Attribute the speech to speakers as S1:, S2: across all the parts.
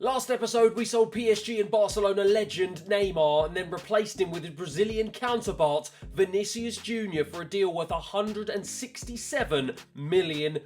S1: Last episode, we sold PSG and Barcelona legend Neymar and then replaced him with his Brazilian counterpart, Vinicius Jr., for a deal worth £167 million.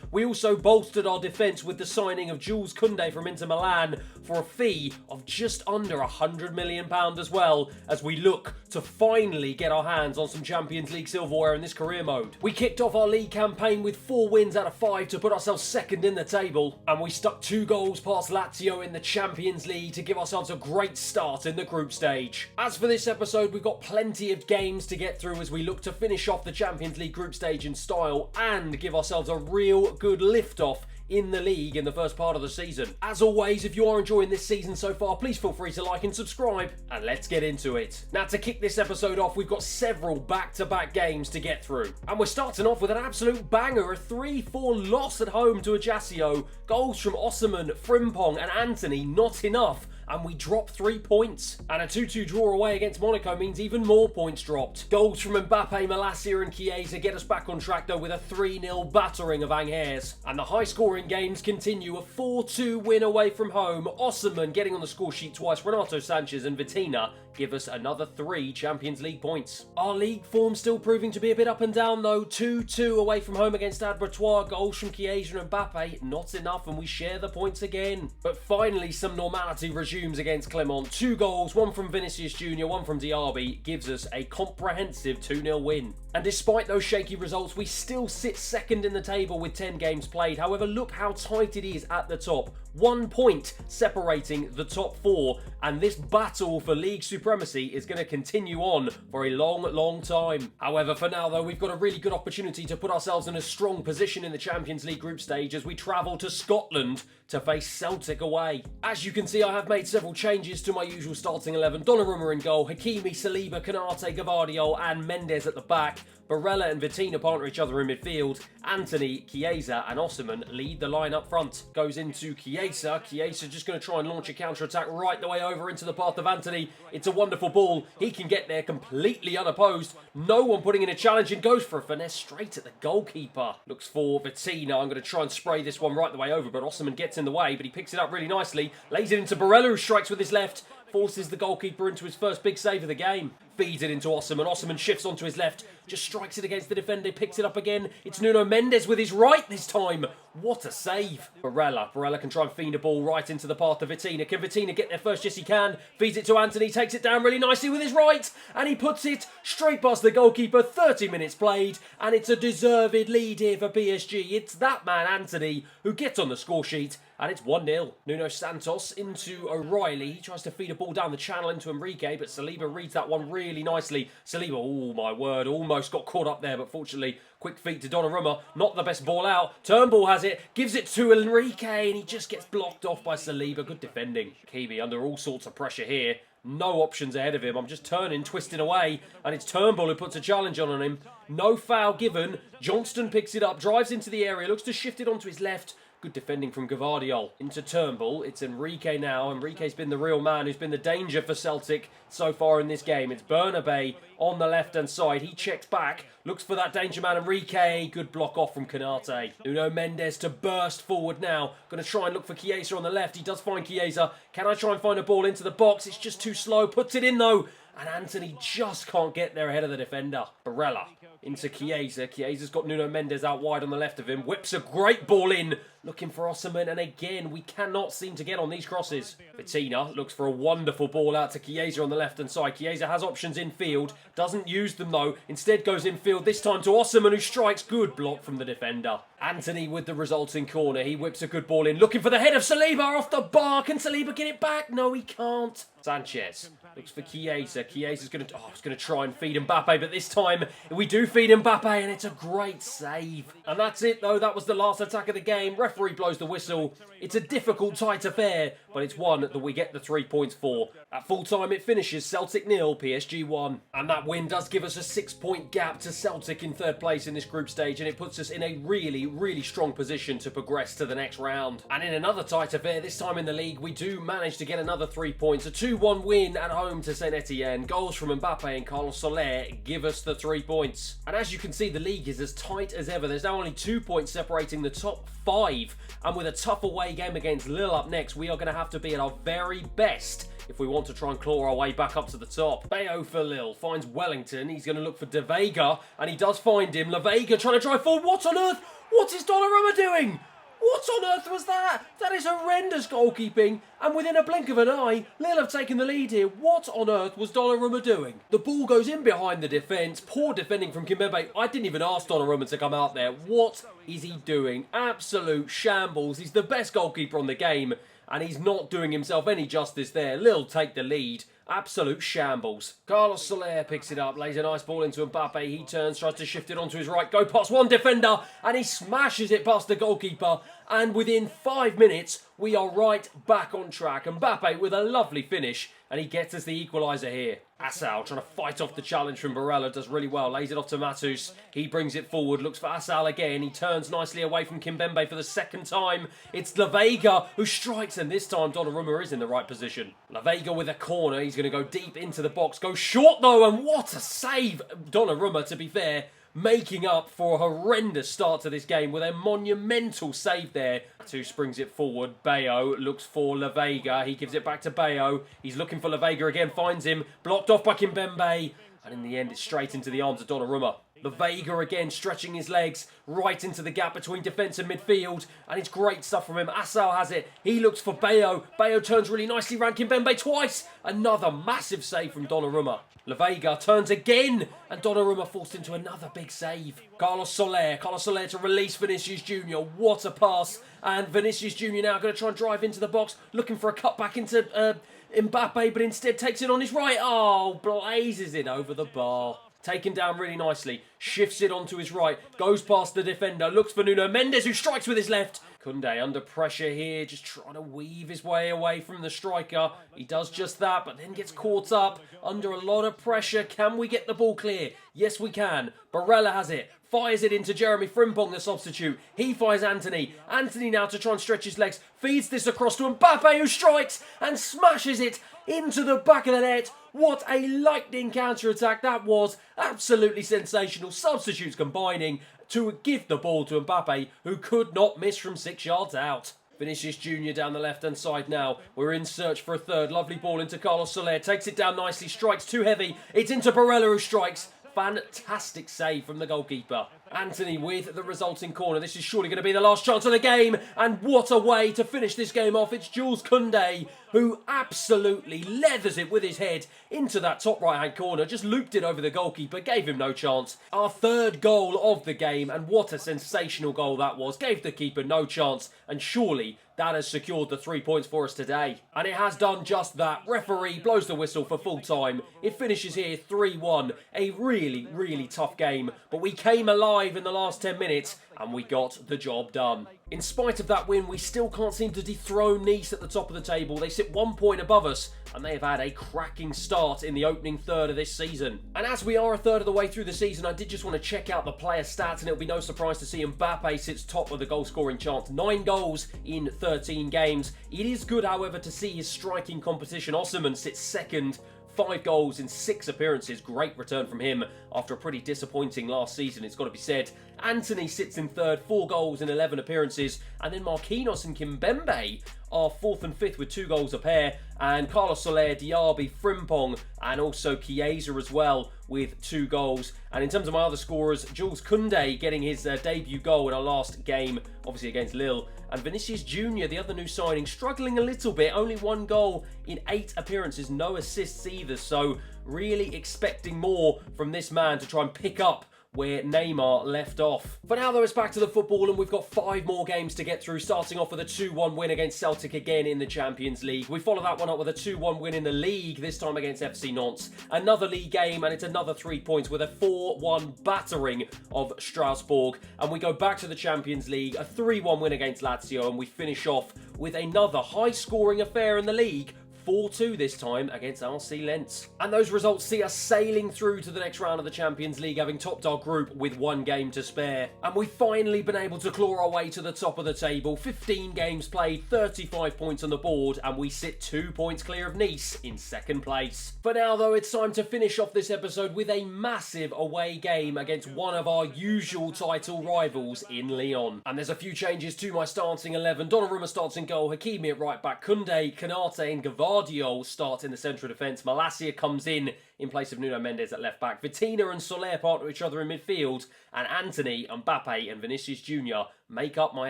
S1: We also bolstered our defence with the signing of Jules Koundé from Inter Milan for a fee of just under £100 million as well, as we look to finally get our hands on some Champions League silverware in this career mode. We kicked off our league campaign with 4 wins out of 5 to put ourselves second in the table, and we stuck 2 goals past Lazio in the Champions League to give ourselves a great start in the group stage. As for this episode, we've got plenty of games to get through as we look to finish off the Champions League group stage in style and give ourselves a real good lift-off in the league in the first part of the season. As always, if you are enjoying this season so far, please feel free to like and subscribe, and let's get into it. Now, to kick this episode off, we've got several back-to-back games to get through, and we're starting off with an absolute banger, a 3-4 loss at home to Ajaccio. Goals from Osimhen, Frimpong and Antony, not enough, and we drop 3 points. And a 2-2 draw away against Monaco means even more points dropped. Goals from Mbappe, Malacia and Chiesa get us back on track though with a 3-0 battering of Angers. And the high-scoring games continue, a 4-2 win away from home. Osimhen getting on the score sheet twice, Renato Sanchez and Vitinha give us another 3 Champions League points. Our league form still proving to be a bit up and down though. 2-2 away from home against Abratois. Goals from Chiesa and Mbappe, not enough, and we share the points again. But finally some normality resumes against Clermont. 2 goals, one from Vinicius Jr., one from Diaby, gives us a comprehensive 2-0 win. And despite those shaky results, we still sit second in the table with 10 games played. However, look how tight it is at the top. 1 point separating the top 4, and this battle for league supremacy is going to continue on for a long time. However, for now though, we've got a really good opportunity to put ourselves in a strong position in the Champions League group stage as we travel to Scotland to face Celtic away. As you can see, I have made several changes to my usual starting 11. Donnarumma in goal, Hakimi, Saliba, Konate, Gvardiol and Mendes at the back. Barella and Vitinha partner each other in midfield. Antony, Chiesa and Osimhen lead the line up front. Goes into Chiesa. Chiesa just going to try and launch a counter-attack right the way over into the path of Antony. It's a wonderful ball. He can get there completely unopposed. No one putting in a challenge, and goes for a finesse straight at the goalkeeper. Looks for Vitinha. I'm going to try and spray this one right the way over, but Osimhen gets in the way, but he picks it up really nicely. Lays it into Barella, who strikes with his left. Forces the goalkeeper into his first big save of the game. Feeds it into Osimhen. Osimhen shifts onto his left. Just strikes it against the defender. Picks it up again. It's Nuno Mendes with his right this time. What a save. Barella can try and feed a ball right into the path of Vitinha. Can Vitinha get there first? Yes, he can. Feeds it to Antony. Takes it down really nicely with his right. And he puts it straight past the goalkeeper. 30 minutes played. And it's a deserved lead here for PSG. It's that man, Antony, who gets on the score sheet. And it's 1-0. Nuno Santos into O'Reilly. He tries to feed a ball down the channel into Enrique, but Saliba reads that one really nicely. Saliba, oh my word, almost got caught up there, but fortunately, quick feet to Donnarumma. Not the best ball out. Turnbull has it, gives it to Enrique, and he just gets blocked off by Saliba. Good defending. Kiwi under all sorts of pressure here. No options ahead of him. I'm just turning, twisting away, and it's Turnbull who puts a challenge on him. No foul given. Johnston picks it up, drives into the area, looks to shift it onto his left. Good defending from Gvardiol. Into Turnbull. It's Enrique now. Enrique's been the real man who's been the danger for Celtic so far in this game. It's Bernabé on the left-hand side. He checks back. Looks for that danger man, Enrique. Good block off from Konate. Nuno Mendes to burst forward now. Going to try and look for Chiesa on the left. He does find Chiesa. Can I try and find a ball into the box? It's just too slow. Puts it in though. And Antony just can't get there ahead of the defender. Barella into Chiesa. Chiesa's got Nuno Mendes out wide on the left of him. Whips a great ball in. Looking for Osimhen. And again, we cannot seem to get on these crosses. Vitinha looks for a wonderful ball out to Chiesa on the left-hand side. Chiesa has options in field. Doesn't use them though. Instead goes in field. This time to Osimhen, who strikes. Good block from the defender. Antony with the resulting corner. He whips a good ball in. Looking for the head of Saliba off the bar. Can Saliba get it back? No, he can't. Sanchez looks for Chiesa. Chiesa's going to try and feed Mbappe, but this time we do feed Mbappe, and it's a great save. And that's it, though. That was the last attack of the game. Referee blows the whistle. It's a difficult, tight affair, but it's one that we get the 3 points for. At full time, it finishes Celtic 0, PSG 1. And that win does give us a 6-point gap to Celtic in third place in this group stage, and it puts us in a really strong position to progress to the next round. And in another tight affair, this time in the league, we do manage to get another 3 points. A 2-1 win at home home to Saint Etienne. Goals from Mbappe and Carlos Soler give us the 3 points. And as you can see, the league is as tight as ever. There's now only 2 points separating the top 5. And with a tough away game against Lille up next, we are going to have to be at our very best if we want to try and claw our way back up to the top. Bayo for Lille finds Wellington. He's going to look for De Vega, and he does find him. La Vega trying to drive forward. What on earth? What is Donnarumma doing? What on earth was that? That is horrendous goalkeeping. And within a blink of an eye, Lille have taken the lead here. What on earth was Donnarumma doing? The ball goes in behind the defence. Poor defending from Kimpembe. I didn't even ask Donnarumma to come out there. What is he doing? Absolute shambles. He's the best goalkeeper on the game, and he's not doing himself any justice there. Lille take the lead. Absolute shambles. Carlos Soler picks it up, lays a nice ball into Mbappe. He turns, tries to shift it onto his right, go past one defender, and he smashes it past the goalkeeper. And within 5 minutes, we are right back on track. Mbappe with a lovely finish, and he gets us the equaliser here. Assal trying to fight off the challenge from Barella, does really well, lays it off to Matus. He brings it forward, looks for Assal again. He turns nicely away from Kimpembe for the second time. It's La Vega who strikes, and this time Donnarumma is in the right position. La Vega with a corner, he's going to go deep into the box, go short though, and what a save! Donnarumma, to be fair, making up for a horrendous start to this game with a monumental save there. Matus brings it forward. Bayo looks for La Vega. He gives it back to Bayo. He's looking for La Vega again, finds him. Blocked off by Kimpembe. And in the end, it's straight into the arms of Donnarumma. La Vega again stretching his legs right into the gap between defence and midfield. And it's great stuff from him. Assal has it. He looks for Bayo. Bayo turns really nicely around Kimpembe twice. Another massive save from Donnarumma. La Vega turns again, and Donnarumma forced into another big save. Carlos Soler to release Vinicius Junior. What a pass. And Vinicius Junior now going to try and drive into the box, looking for a cut back into Mbappe, but instead takes it on his right. Oh, blazes it over the bar. Taken down really nicely, shifts it onto his right, goes past the defender, looks for Nuno Mendes, who strikes with his left. Koundé under pressure here, just trying to weave his way away from the striker. He does just that, but then gets caught up under a lot of pressure. Can we get the ball clear? Yes, we can. Barella has it. Fires it into Jeremy Frimpong, the substitute. He fires Anthony. Anthony now to try and stretch his legs. Feeds this across to Mbappe, who strikes and smashes it into the back of the net. What a lightning counter-attack that was. Absolutely sensational. Substitutes combining to give the ball to Mbappe, who could not miss from 6 yards out. Vinicius Junior down the left-hand side now. We're in search for a third. Lovely ball into Carlos Soler. Takes it down nicely. Strikes too heavy. It's into Barella, who strikes. Fantastic save from the goalkeeper. Anthony with the resulting corner. This is surely going to be the last chance of the game. And what a way to finish this game off. It's Jules Koundé who absolutely leathers it with his head into that top right-hand corner. Just looped it over the goalkeeper. Gave him no chance. Our third goal of the game. And what a sensational goal that was. Gave the keeper no chance. And surely that has secured the 3 points for us today. And it has done just that. Referee blows the whistle for full time. It finishes here 3-1. A really, really tough game. But we came alive in the last 10 minutes and we got the job done. In spite of that win, we still can't seem to dethrone Nice at the top of the table. They sit 1 point above us, and they have had a cracking start in the opening third of this season. And as we are a third of the way through the season, I did just want to check out the player stats, and it'll be no surprise to see Mbappe sits top of the goal-scoring chart. 9 goals in 13 games. It is good, however, to see his striking competition. Osimhen sits second. 5 goals in 6 appearances. Great return from him after a pretty disappointing last season, it's got to be said. Anthony sits in third, 4 goals in 11 appearances. And then Marquinhos and Kimpembe are 4th and 5th with 2 goals a pair. And Carlos Soler, Diaby, Frimpong, and also Chiesa as well with 2 goals. And in terms of my other scorers, Jules Koundé getting his debut goal in our last game, obviously against Lille. And Vinicius Junior, the other new signing, struggling a little bit. Only 1 goal in 8 appearances, no assists either. So really expecting more from this man to try and pick up where Neymar left off. For now though, it's back to the football and we've got 5 more games to get through, starting off with a 2-1 win against Celtic again in the Champions League. We follow that one up with a 2-1 win in the League, this time against FC Nantes. Another League game and it's another 3 points with a 4-1 battering of Strasbourg. And we go back to the Champions League, a 3-1 win against Lazio, and we finish off with another high-scoring affair in the League, 4-2 this time against RC Lens. And those results see us sailing through to the next round of the Champions League, having topped our group with 1 game to spare. And we've finally been able to claw our way to the top of the table. 15 games played, 35 points on the board, and we sit 2 points clear of Nice in second place. For now though, it's time to finish off this episode with a massive away game against one of our usual title rivals in Lyon. And there's a few changes to my starting 11. Donnarumma starts in goal, Hakimi at right back, Koundé, Konate and Gvardiol start in the central defence. Malacia comes in place of Nuno Mendes at left back. Vitinha and Soler partner each other in midfield, and Antony, Mbappe and Vinicius Jr. make up my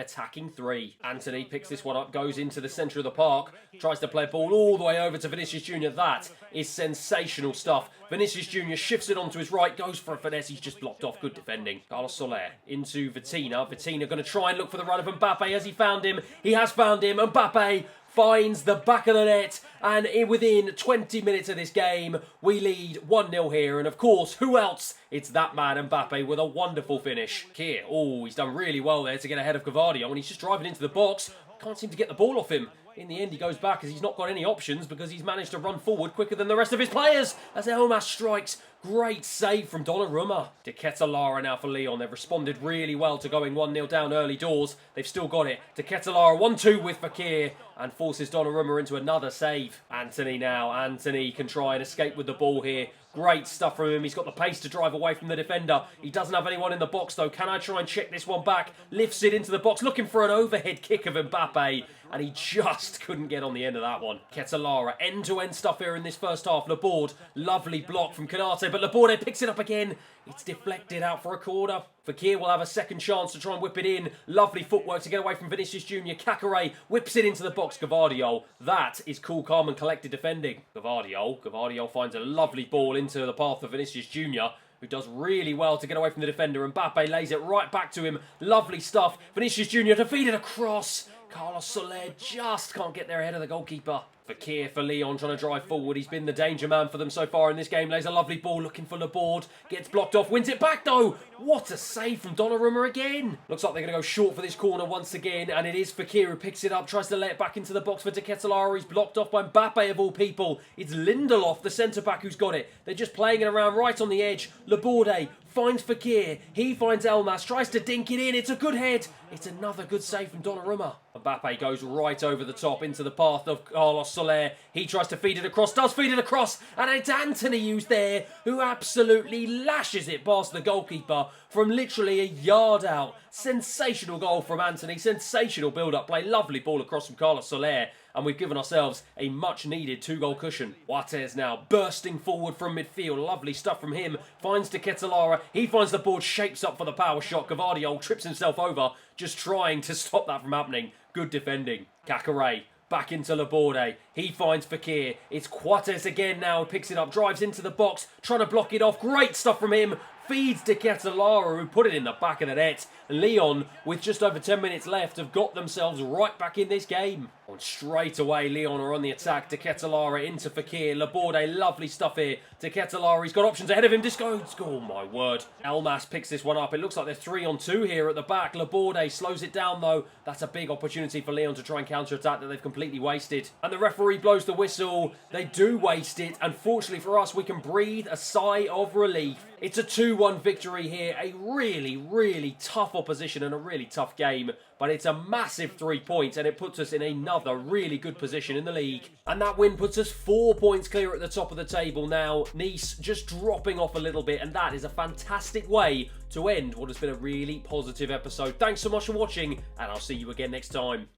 S1: attacking 3. Antony picks this one up, goes into the centre of the park, tries to play a ball all the way over to Vinicius Jr. That is sensational stuff. Vinicius Jr. shifts it onto his right, goes for a finesse, he's just blocked off, good defending. Carlos Soler into Vitinha. Vitinha going to try and look for the run of Mbappe. Has he found him? He has found him. Mbappe finds the back of the net, and within 20 minutes of this game, we lead 1-0 here. And of course, who else? It's that man, Mbappe, with a wonderful finish. Here, oh, he's done really well there to get ahead of Gvardiol, and he's just driving into the box. Can't seem to get the ball off him. In the end, he goes back as he's not got any options because he's managed to run forward quicker than the rest of his players as Elmas strikes. Great save from Donnarumma. De Ketelaere now for Lyon. They've responded really well to going 1-0 down early doors. They've still got it. De Ketelaere 1-2 with Fekir and forces Donnarumma into another save. Antony now. Antony can try and escape with the ball here. Great stuff from him. He's got the pace to drive away from the defender. He doesn't have anyone in the box though. Can I try and check this one back? Lifts it into the box, looking for an overhead kick of Mbappe. And he just couldn't get on the end of that one. Ketelaere, end-to-end stuff here in this first half. Laborde, lovely block from Konate, but Laborde picks it up again. It's deflected out for a corner. Fekir will have a second chance to try and whip it in. Lovely footwork to get away from Vinicius Jr. Caqueret whips it into the box. Gvardiol. That is cool, calm and collected defending. Gvardiol finds a lovely ball into the path of Vinicius Jr., who does really well to get away from the defender. Mbappe lays it right back to him. Lovely stuff. Vinicius Jr. defeated across. Carlos Soler just can't get there ahead of the goalkeeper. Fekir for Lyon trying to drive forward. He's been the danger man for them so far in this game. Lays a lovely ball looking for Laborde. Gets blocked off. Wins it back though. What a save from Donnarumma again. Looks like they're going to go short for this corner once again. And it is Fekir who picks it up. Tries to lay it back into the box for De Ketelaere. He's blocked off by Mbappe of all people. It's Lindelof, the centre-back, who's got it. They're just playing it around right on the edge. Laborde finds Fekir. He finds Elmas. Tries to dink it in. It's a good head. It's another good save from Donnarumma. Mbappe goes right over the top into the path of Carlos Soler. He tries to feed it across, does feed it across, and it's Antony who's there, who absolutely lashes it past the goalkeeper from literally a yard out. Sensational goal from Antony, sensational build-up play, lovely ball across from Carlos Soler, and we've given ourselves a much-needed 2-goal cushion. Wates now bursting forward from midfield, lovely stuff from him, finds De Ketelaere, he finds the board, shapes up for the power shot, Gvardiol trips himself over, just trying to stop that from happening. Good defending. Caqueret back into Laborde. He finds Fekir. It's Wates again now. Picks it up. Drives into the box. Trying to block it off. Great stuff from him. Feeds De Ketelaere, who put it in the back of the net. Lyon, with just over 10 minutes left, have got themselves right back in this game. And straight away, Lyon are on the attack. De Ketelaere into Fekir. Laborde, lovely stuff here. De Ketelaere, he's got options ahead of him. Disco, oh my word. Elmas picks this one up. It looks like they're 3-on-2 here at the back. Laborde slows it down though. That's a big opportunity for Lyon to try and counter-attack that they've completely wasted. And the referee blows the whistle. They do waste it. Unfortunately for us, we can breathe a sigh of relief. It's a 2-1 victory here. A really, really tough opposition and a really tough game. But it's a massive 3 points and it puts us in another really good position in the league. And that win puts us 4 points clear at the top of the table now. Nice just dropping off a little bit, and that is a fantastic way to end what has been a really positive episode. Thanks so much for watching, and I'll see you again next time.